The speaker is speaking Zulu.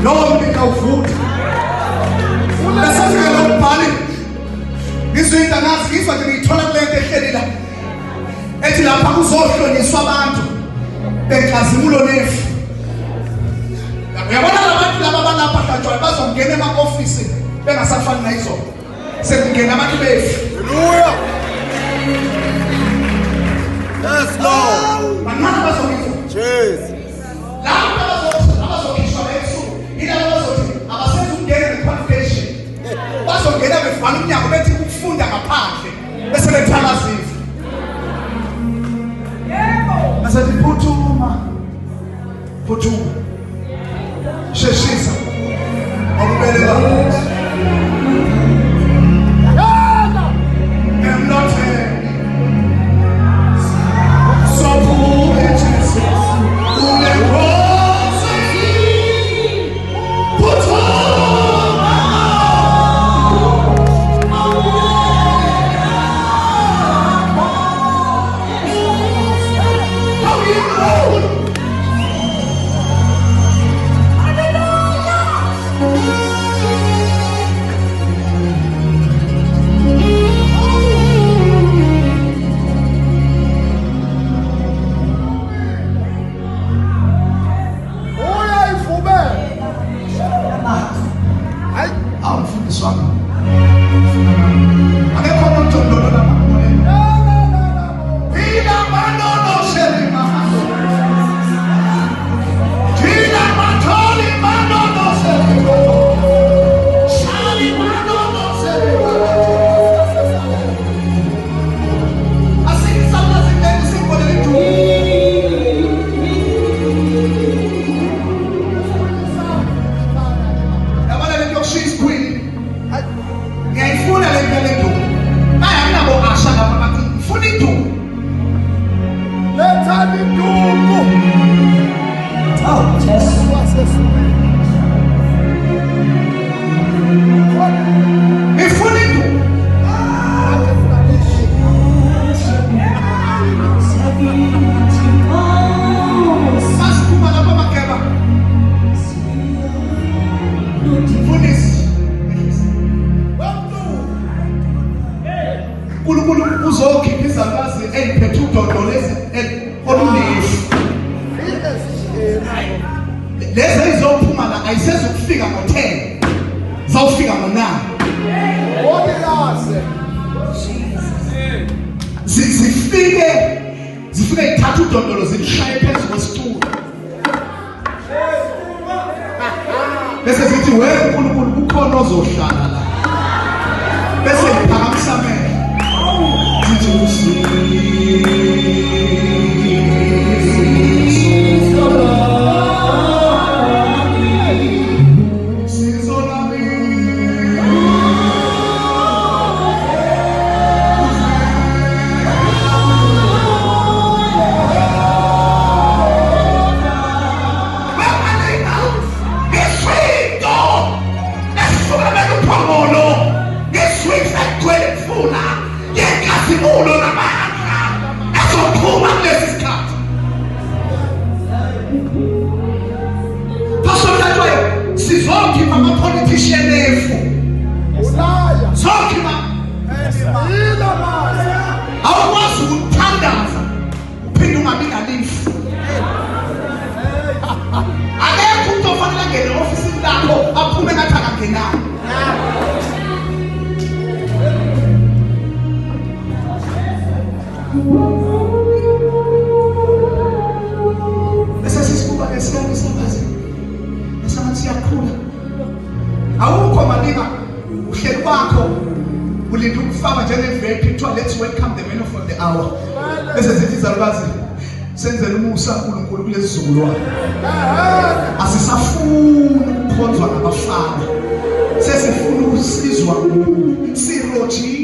Lowo ngikawuvuta. Nasathi lo mbhali. Ngizwinda ngazi ngizwa nje ngithola kule nto ehleli la. Ethi lapha kuzohlonyiswa abantu. Benkazimulo Nefu. Uyabona labantu laba balapha kanjalo bazongena ema-office bengasafani nayizolo. Sekungena abantu befu. Hallelujah. Yes, Lord. Banana bazongizwa. Jesus. Lapha abazokhishwa leso. Yilabo bazothi abasenza ukungena ne-qualification. Bazongena befana umnyango bethi ukufunda ngaphandle bese bethakazisa. Yebo. Basethi phuthuma. Phuthuma. Sheshisa. Akubelela ukuthi. I'm not so poor and Jesus. Who the cross put zifike ithatha udondolo zishaye phezu kwesitulo bese sithi wewe uNkulunkulu kukhona ozohlala la bese ngiphakamisa amehlo sithi let's welcome the men of the hour. Bese zithi izalukazi senzele umusa uNkulunkulu kulesizukulwane. Asisafuni ukukhonzwa ngabafana. Sesifuna ukusizwa nguye. Siroji